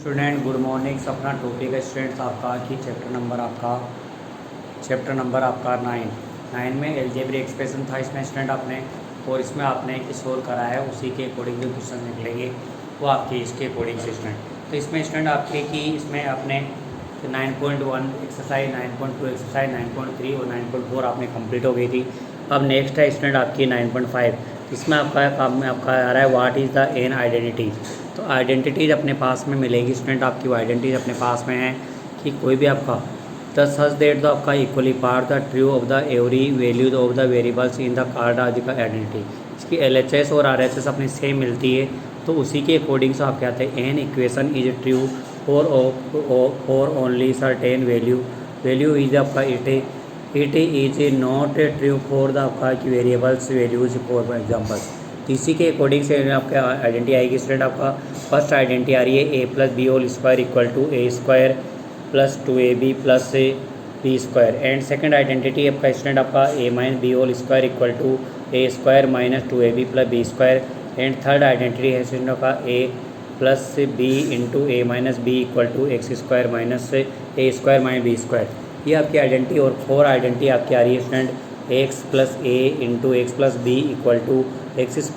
Student good morning. अपना topic है students आपका कि चैप्टर नंबर आपका 9 में एलजेब्रिक एक्सप्रेशन था इसमें स्टूडेंट आपने, और इसमें आपने सोल्व करा है उसी के अकॉर्डिंग जो क्वेश्चन निकलेंगे वो आपके इसके अकॉर्डिंग से स्टूडेंट। तो इसमें स्टूडेंट आपके कि इसमें आपने 9.1 एक्सरसाइज, 9.2 एक्सरसाइज, 9.3 और 9.4 आपने कंप्लीट हो गई थी। अब नेक्स्ट है स्टूडेंट आपकी 9.5। इसमें आपका काम में आपका आ रहा है what is the an identities. तो आइडेंटिटीज अपने पास में मिलेगी स्टूडेंट, आपकी आइडेंटिटीज अपने पास में है कि कोई भी आपका द सच दैट द आपका equally part the true of the every values of the variables in the card का आइडेंटिटी। इसकी LHS और RHS अपनी सेम मिलती है, तो उसी के अकॉर्डिंग से आप कहते हैं an equation is true for only certain value is आपका it is not true for the आपका वेरिएबल्स वैल्यूज फॉर एग्जाम्पल। इसी के अकॉर्डिंग से आपका आइडेंटिटी आएगी स्टूडेंट। आपका फर्स्ट आइडेंटिटी आ रही है a + b whole square equal to a² + 2ab + b²। And second identity आपका स्टूडेंट आपका a - b whole square equal to a² - 2ab + b²। And third identity है स्टूडेंट आपका a + b × a - b equal to x² - a² - b²। ये आपकी identity. और four identity आपकी आ रही है student x + a × x + b equal to x² +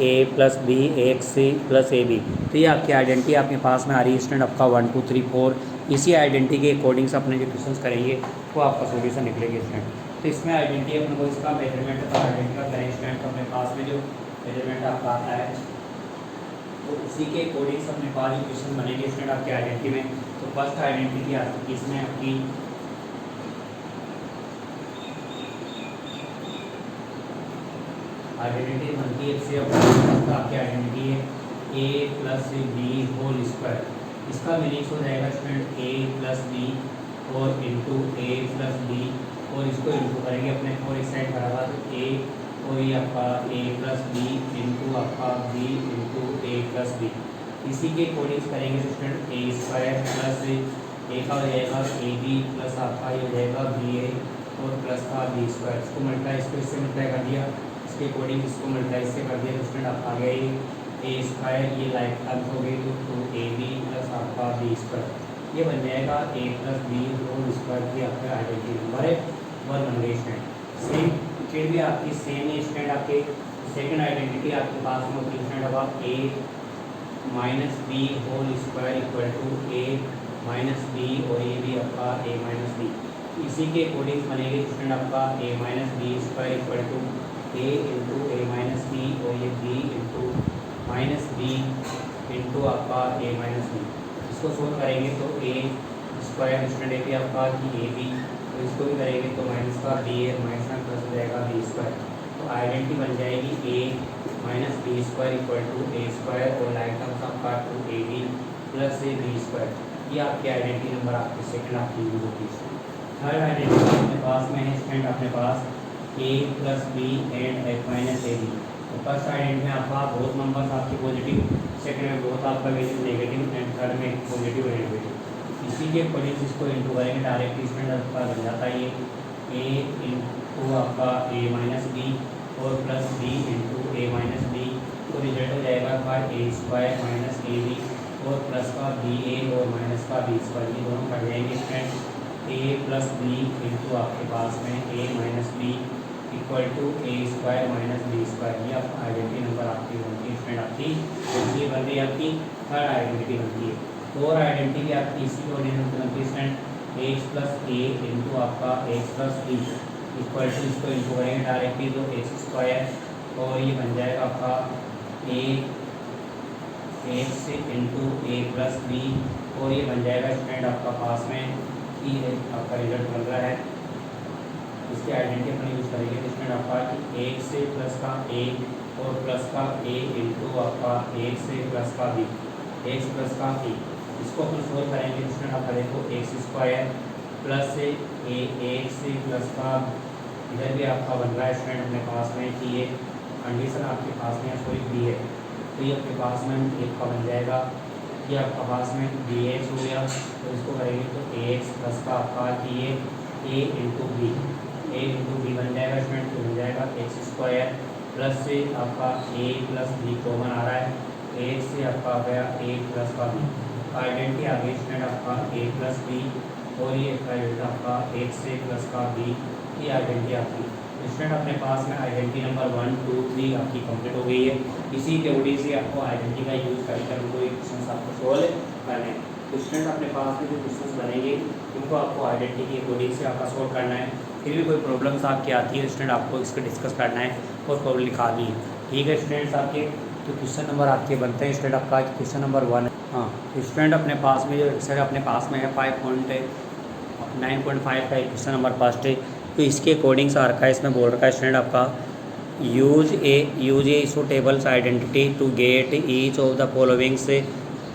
a + b x + ab। तो ये आपकी आइडेंटिटी आपके पास में आ रही है स्टूडेंट आपका 1 2 3 4। इसी आइडेंटिटी के अकॉर्डिंग से अपने जो क्वेश्चन करेंगे वो आपका सोल्यूशन निकलेंगे स्टूडेंट। तो इसमें आइडेंटिटी अपने को इसका मेजरमेंट का आइडेंटिटी का करें स्टूडेंट। तो अपने पास में जो मेजरमेंट आपका आता है तो उसी के अकॉर्डिंग से अपने पास जो क्वेश्चन बनेंगे स्टूडेंट आपके आइडेंटिटी में। तो फर्स्ट आइडेंटिटी आती है इसमें आपकी आइडेंटिटी बनती है इससे आपकी आइडेंटिटी है a + b होल स्क्वायर। इसका मीनिंग हो जाएगा स्टूडेंट a + b और इंटू a + b, और इसको इंटू करेंगे अपने और इस साइड बराबर तो a और ये आपका a + b इंटू आपका b इंटू a + b। इसी के अकॉर्डिंग करेंगे तो स्टूडेंट a² + a का हो जाएगा ab प्लस आपका ये हो जाएगा ba और प्लस का b²। इसको मल्टीप्लाई इससे मल्टीप्लाई कर दिया, इसके अकॉर्डिंग इसको मल्टीप्लाई से कर दिया तो स्टूडेंट आप आ गए a² ये लाइक टर्म हो गई तो ab प्लस आपका b²। ये बन जाएगा a + b होल स्क्वायर की आपका आइडेंटिटी नंबर है 1 बन गई स्टूडेंट। सेम फिर भी आपकी सेम ही स्टूडेंट आपके सेकंड आइडेंटिटी आपके पास में होती है स्टूडेंट अब आप a - b whole square equal to a - b और ये भी आपका a - b। इसी के अकॉर्डिंग बनेगी स्टूडेंट आपका a - b² equal to a into a - b और ये b इंटू -b इंटू आपका a - b। इसको सोल्व करेंगे तो a² स्टूडेंट है कि आपका कि ab, तो इसको भी करेंगे तो माइनस का b है, माइनस में प्लस हो जाएगा b²। तो आइडेंटिटी बन जाएगी a - b² equal to a² और लाइन टर्म्स आपका टू ab प्लस b²। ये आपकी आइडेंटिटी नंबर आपकी सेकंड आपकी यूज होती है। थर्ड आइडेंटिटी अपने पास में है स्टूडेंट अपने पास a + b and f - ab। तो फर्स्ट आइडेंटिटी में आपका बोथ नंबर्स आपके पॉजिटिव, सेकंड में बोथ आपका वैल्यू नेगेटिव एंड थर्ड में पॉजिटिव एंड नेगेटिव। इसी के अकॉर्डिंग इसको इंटू करेंगे डायरेक्टली स्टूडेंट आपका बन जाता है ये a इंटू आपका a - b और plus b into a - b। तो रिजल्ट हो जाएगा आपका a² - ab और प्लस का ba और माइनस का b²। ये दोनों कट जाएंगे स्टूडेंट a + b इंटू आपके पास में a - b equal to a² - b²। ये आपका आइडेंटिटी नंबर आपकी बनती है स्टूडेंट आपकी ये बन रही है आपकी थर्ड आइडेंटिटी बनती है। और आइडेंटिटी आपकी इसी को बनती है स्टूडेंट x + a इंटू आपका x + b इक्वल टू इसको इंटू करेंगे डायरेक्टली तो x² और ये बन जाएगा आपका x इंटू a + b और ये बन जाएगा स्टूडेंट आपका पास में कि आपका रिजल्ट बन रहा है। इसकी आइडेंटिटी अपने यूज करेंगे तो स्टूडेंट आपका कि x से प्लस का a और प्लस का a इंटू आपका x से प्लस का b, x प्लस का a। इसको अपन सोल्व करेंगे तो स्टूडेंट आपका देखो x² प्लस x प्लस का इधर भी आपका बन रहा है स्टूडेंट अपने पास में कि ये कंडीशन आपके पास में कोई b है, तो ये आपके पास में एक का बन जाएगा। ये आपका पास में dx हो गया तो इसको करेंगे तो ax प्लस का आपका कि ये a इंटू b बन जाएगा स्टूडेंट। तो बन जाएगा x² प्लस से आपका a + b कॉमन आ रहा है एक से आपका आ गया ए प्लस का बी, आइडेंटिटी आ गई स्टूडेंट आपका ए प्लस बी, और ये आइडेंटिटी आपका एक से प्लस का बी की आइडेंटिटी आपकी। स्टूडेंट अपने पास में आइडेंटिटी नंबर 1 2 3 आपकी कंप्लीट हो गई है। इसी के वजह से आपको आइडेंटिटी का यूज़ करके उनको एक क्वेश्चन आपको सोल्व करने हैं। तो स्टूडेंट अपने पास में जो क्वेश्चन बनेंगे उनको आपको आइडेंटिटी की वजह से आपका सोल्व करना है। फिर भी कोई प्रॉब्लम्स आपकी आती है स्टूडेंट आपको इसको डिस्कस करना है और प्रॉब्लम निकालनी है। ठीक है स्टूडेंट्स, आपके तो क्वेश्चन नंबर आपके बनते हैं स्टूडेंट आपका क्वेश्चन नंबर 1। हाँ, तो स्टूडेंट अपने पास में जो सर अपने पास में है 9.5 का क्वेश्चन नंबर फर्स्ट है। तो इसके अकॉर्डिंग से आ रखा है, इसमें बोल रखा है स्टूडेंट आपका use a suitables identity to get each of the following से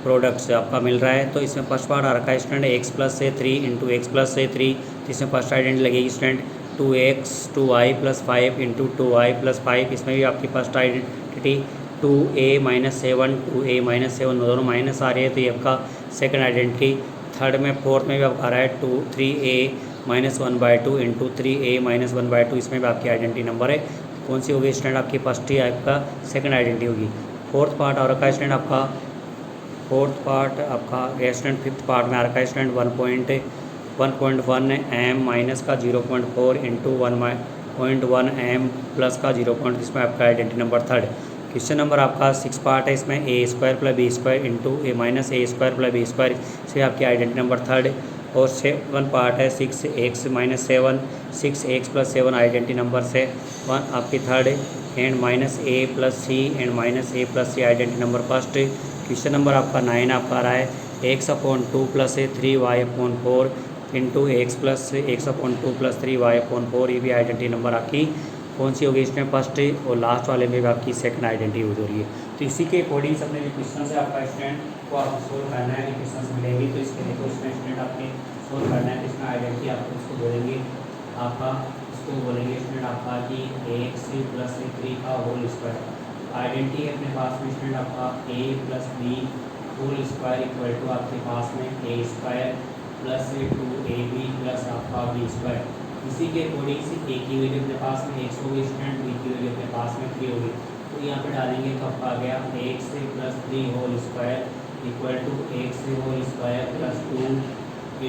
प्रोडक्ट्स आपका मिल रहा है। तो इसमें फर्स्ट पार्ट आ रखा है स्टूडेंट एक्स प्लस से 3 इंटू एक्स प्लस से 3। तो इसमें फर्स्ट आइडेंटिटी लगेगी student 2x 2y plus 5 into 2y plus 5। इसमें भी आपकी फर्स्ट आइडेंटिटी 2a-7 2a-7 दोनों माइनस आ रही है, तो ये आपका सेकंड आइडेंटिटी। थर्ड में फोर्थ में भी आपका आ रहा है 3a-1/2 इंटू 3a-1/2। इसमें भी आपकी आइडेंटिटी नंबर है। कौन सी होगी स्टूडेंट आपकी फर्स्ट ही आपका सेकंड आइडेंटिटी होगी। फोर्थ पार्ट आ रखा है स्टूडेंट आपका स्टूडेंट फिफ्थ पार्ट में आ रखा है स्टूडेंट 1.1 m माइनस का 0.4 इंटू 1.1 m प्लस का 0. इसमें आपका identity number third. Question number आपका 6 पार्ट है, इसमें a² + b² into a-² + b²। से आपकी आइडेंटिटी नंबर थर्ड। और 7 पार्ट है 6x-7 6x + 7 आइडेंटिटी नंबर से 1 आपकी third. And -a + c and -a + c identity number first. Question number आपका 9 आपका आ रहा है x/2 + 3y/4 into x/2 + 3y/4। ये भी आइडेंटिटी नंबर आपकी कौन सी होगी इसमें फर्स्ट, और लास्ट वाले में भी आपकी सेकंड आइडेंटिटी यूज हो रही है। तो इसी के अकॉर्डिंग अपने जो क्वेश्चन है आपका स्टूडेंट को आपको सोल्व करना है। क्वेश्चन मिलेंगे तो इसके लिए तो इसमें स्टूडेंट आपके सोल्व करना है। तो इसमें आइडेंटिटी आपको इसको बोलेंगे आपका इसको बोलेंगे स्टूडेंट आपका कि x + 3 का होल स्क्वायर। आइडेंटिटी है अपने पास में स्टूडेंट आपका a + b whole square equal to आपके पास में a² + 2ab प्लस आपका b²। इसी के अकॉर्डिंग से a की वैल्यू अपने पास में x होगी स्टूडेंट, b की वैल्यू अपने पास में 3 होगी। तो यहाँ पे डालेंगे तो आपका आ गया x + 3 whole square equal to x whole square + 2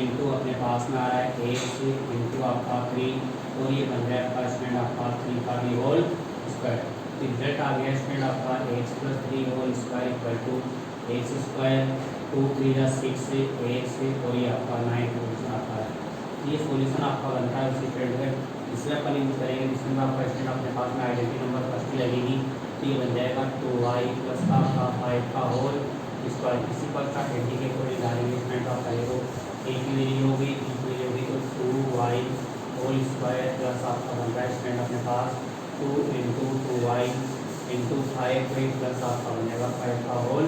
into अपने पास में आ रहा है x इंटू आपका 3, और ये बन रहा है आपका स्टूडेंट आपका 3 का भी होल स्क्वायर। तो रिजल्ट आ गया स्टूडेंट आपका x + 3 whole square equal to x², 2 3 6 x, और ये आपका 9 आता है। ये सॉल्यूशन आपका बनता है उसी फील्ड में। इसमें अपन यूज करेंगे जिसमें आपका स्टूडेंट अपने पास में आइडेंटिटी नंबर फर्स्ट लगेगी। तो ये बन जाएगा 2y + आपका 5 का होल स्क्वायर। इसी पर का आइडेंटिटी के अकॉर्डिंग डालेंगे इसमें तो आपका देखो a की वैल्यू होगी, b की वैल्यू होगी, तो 2y होल स्क्वायर प्लस आपका बन रहा है स्टूडेंट अपने पास 2 इंटू 2y इंटू 5 प्लस आपका बन जाएगा 5 का होल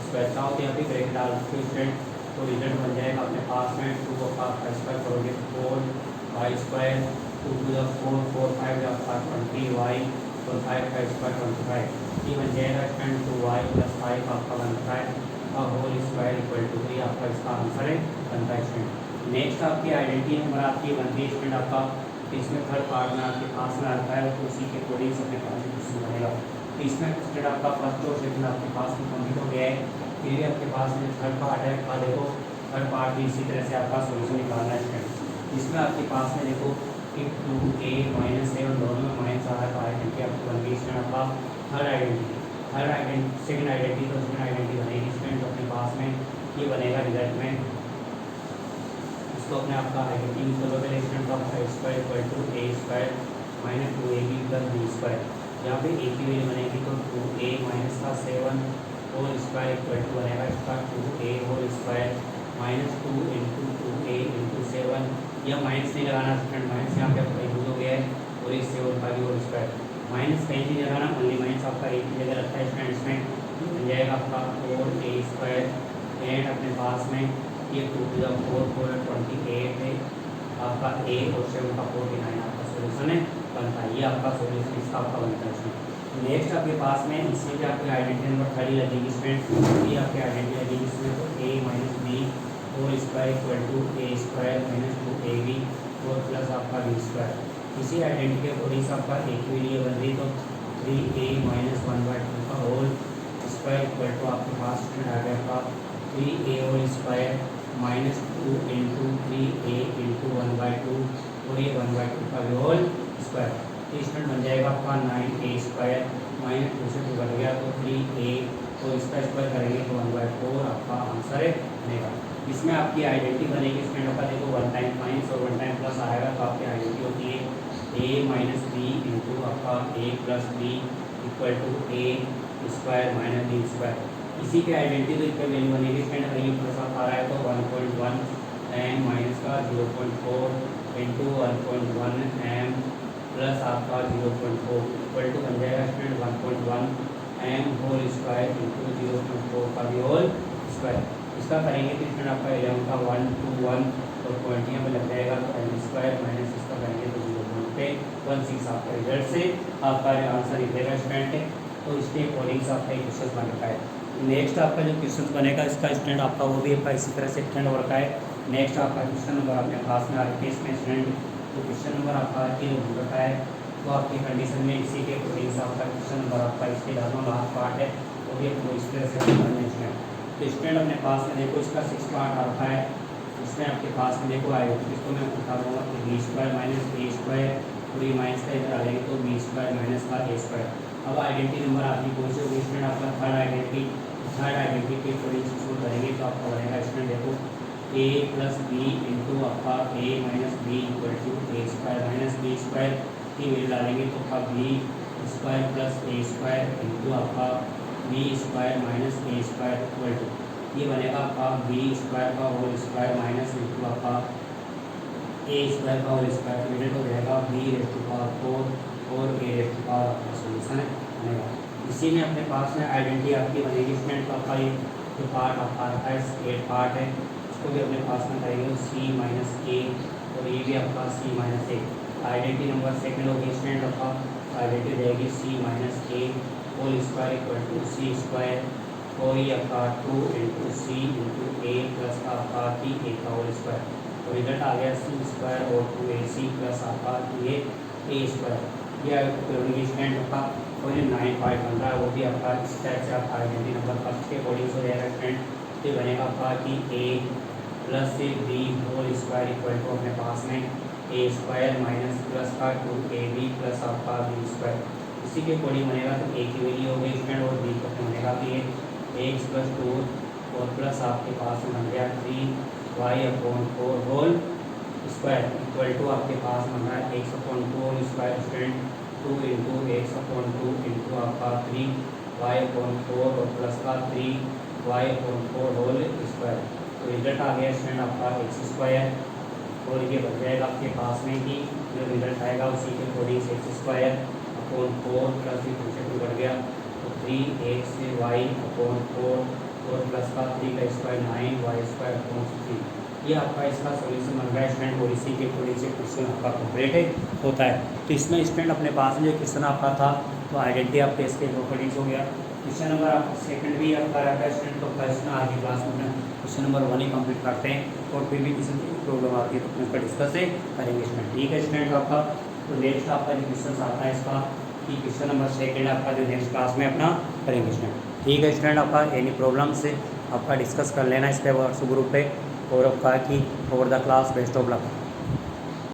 स्क्वायर। का होती है अभी ब्रेक डाल स्टूडेंट, तो रिजल्ट बन जाएगा अपने पास में 2 का स्क्वायर करोगे 4y², 2 to the 4 4 5 आपका 20y, और 5 का स्क्वायर 25। ये बन जाएगा स्टूडेंट 2y + 5 आपका बनता है का होल स्क्वायर इक्वल टू 3 आपका इसका आंसर है बनता है स्टूडेंट। नेक्स्ट आपकी आइडेंटिटी नंबर आपकी बनती है स्टूडेंट आपका, इसमें थर्ड पार्ट में आपके पास में आता है, तो उसी के अकॉर्डिंग अपने पास क्वेश्चन बनेगा। तो इसमें स्टूडेंट आपका फर्स्ट और सेकंड आपके पास में कंप्लीट हो गया है। फिर भी आपके पास में थर्ड पार्ट है का देखो, थर्ड पार्ट भी इसी तरह से आपका सोल्यूशन निकालना है स्टूडेंट। इसमें आपके पास में देखो कि 2a-7 दोनों में माइनस आ रहा है, आइडेंटिटी आपको बन गई स्टूडेंट आपका थर्ड आइडेंटिटी। सेकंड आइडेंटिटी तो सेकंड आइडेंटिटी बनेगी स्टूडेंट अपने पास में ये बनेगा रिजल्ट में। इसको अपने आपका आइडेंटिटी तो पहले स्टूडेंट का x² equal to a² - 2ab + b²। यहाँ पे a की वैल्यू बनेगी तो 2a-7 whole square equal to बनेगा इसका 2a whole square -2 into 2a into 7। यह माइनस नहीं लगाना स्टूडेंट, माइनस यहाँ पे आपका यूज हो गया है, और इस 7 का भी होल स्क्वायर माइनस कहीं नहीं लगाना, ओनली माइनस आपका एक ही जगह रखता है स्टूडेंट। इसमें बन जाएगा आपका 4a² एंड अपने पास में ये 2 to the 4 4 28 है आपका a, और 7 का 49 आपका सोल्यूशन है बनता है। ये आपका सोल्यूशन इसका आपका बनता है इसमें। नेक्स्ट आपके पास में इसमें भी आपकी आइडेंटिटी नंबर 30 लगेगी स्टूडेंट। ये आपकी आइडेंटिटी लगेगी इसमें, तो a - b whole square equal to a² - 2ab और प्लस आपका b²। इसी आइडेंटिटी के अकॉर्डिंग आपका a की वैल्यू बन रही तो 3a - 1/2 का होल स्क्वायर इक्वल टू आपके पास स्टूडेंट आ गया आपका 3a whole square minus 2 into 3a into 1/2 और ये 1/2 का होल स्क्वायर। तो स्टूडेंट बन जाएगा आपका 9a स्क्वायर माइनस 2 से 2 घट गया तो 3a, तो इसका स्क्वायर करेंगे तो 1/4 आपका आंसर बनेगा। इसमें आपकी आइडेंटिटी बनेगी स्टूडेंट आपका देखो 1 टाइम माइनस और 1 टाइम प्लस आएगा तो आपकी आइडेंटिटी होती है a माइनस बी इंटू आपका a plus B equal to a square minus B square. इसी की आइडेंटिटी तो इसका वैल्यू बनेगी स्टूडेंट अगर ये प्लस आप आ रहा है तो 1.1 एम माइनस का 0.4 इंटू 1.1 एम प्लस आपका 0.4 इक्वल टू बन जाएगा student 1.1 M whole square into 0.4 का भी होल स्क्वायर। इसका करेंगे तो स्टूडेंट आपका 11 का 1 2 1 और पॉइंट यहाँ पर लग जाएगा तो एम स्क्वायर माइनस इसका करेंगे तो 0.16 आपका रिजल्ट से आपका आंसर निकलेगा स्टूडेंट। तो इसके अकॉर्डिंग से आपका क्वेश्चन बन रखा है। नेक्स्ट आपका जो क्वेश्चन बनेगा इसका स्टूडेंट आपका वो भी आपका इसी तरह से एक्सटेंड हो रखा है। नेक्स्ट आपका क्वेश्चन नंबर अपने पास में आ रखा है इसमें स्टूडेंट, तो क्वेश्चन नंबर आपका ये हो रखा है तो आपकी कंडीशन में इसी के अकॉर्डिंग से आपका क्वेश्चन नंबर आपका इसके लाजमा लास्ट पार्ट है वो भी आपको इस तरह से करना है स्टूडेंट। तो स्टूडेंट अपने पास में देखो इसका 6 पार्ट आ रखा है। इसमें आपके पास में देखो आएगा तो इसको मैं बता दूँगा कि B square minus A square पूरी माइनस का इधर आ जाएगी तो बी स्क्वायर माइनस का ए स्क्वायर। अब आइडेंटिटी नंबर आपकी कौन सी होगी स्टूडेंट आपका थर्ड आइडेंटिटी के अकॉर्डिंग से शुरू करेंगे तो आपका बनेगा स्टूडेंट देखो a प्लस बी इंटू आपका a minus B equal to A square minus B square की वैल्यू डालेंगे तो आपका B square plus A square into आपका B square minus A square equal to ये बनेगा आपका बी स्क्वायर का होल स्क्वायर माइनस इंटू आपका ए स्क्वायर का होल स्क्वायर डिवाइडेड हो जाएगा बी रेज़ टू पावर 4 और ए रेज़ टू पावर आपका सोल्यूशन बनेगा। इसी में अपने पास में आइडेंटिटी आपकी बनेगी स्टूडेंट तो आपका ये जो पार्ट आपका आता है 8 पार्ट है इसको भी अपने पास में करेंगे सी माइनस ए और ये भी आपका C minus A. Identity number second होगी स्टूडेंट आपका आइडेंटिटी रहेगी C minus A whole square equal to C square और ये आपका 2 into C into A plus आपका टी ए का होल स्क्वायर। तो रिजल्ट आ गया सी स्क्वायर और 2ac प्लस आपका ये ए स्क्वायर। ये स्टूडेंट आपका और ये 9 पार्ट बन रहा है वो भी आपका इस टाइप से आपका आइडेंटिटी नंबर फर्स्ट के अकॉर्डिंग हो जाएगा स्टूडेंट। तो बनेगा आपका कि ए प्लस से B whole square equal to अपने पास में ए स्क्वायर माइनस प्लस का 2ab प्लस आपका बी स्क्वायर। इसी के अकॉर्डिंग बनेगा तो ए की वैल्यू हो गई स्टूडेंट और बी का बनेगा कि ये एक्स प्लस 2 और प्लस आपके पास में बन गया 3y/4 whole square equal to आपके पास बन रहा है x/2 whole square student 2 into x/2 into आपका 3y/4 और प्लस का 3y/4 होल स्क्वायर। तो रिजल्ट आ गया स्टूडेंट आपका एक्स स्क्वायर और ये बन जाएगा आपके पास में कि जो रिजल्ट आएगा उसी के अकॉर्डिंग से x/4 प्लस ये 2 से 2 बढ़ गया तो 3xy/4 और प्लस का 3 का स्क्वायर 9y/3। ये आपका इसका सॉल्यूशन बन रहा है स्टूडेंट और इसी के अकॉर्डिंग से क्वेश्चन आपका कंप्लीट होता है। तो इसमें स्टूडेंट अपने पास में जो क्वेश्चन आपका था तो आइडेंटिटी आपके इसके अकॉर्डिंग हो गया। क्वेश्चन नंबर आपका सेकंड भी आपका रहता है स्टूडेंट तो क्वेश्चन आज की क्लास में क्वेश्चन नंबर 1 ही कंप्लीट करते हैं और फिर भी किसी प्रॉब्लम आती है तो अपने उसका डिस्कस करेंगे स्टूडेंट। ठीक है स्टूडेंट आपका तो नेक्स्ट आपका जो क्वेश्चन आता है इसका कि क्वेश्चन नंबर सेकंड आपका जो नेक्स्ट क्लास में अपना करेंगे स्टूडेंट। ठीक है स्टूडेंट आपका एनी प्रॉब्लम से आपका डिस्कस कर लेना इस पे व्हाट्सएप ग्रुप पे और आपका कि over the class best of luck.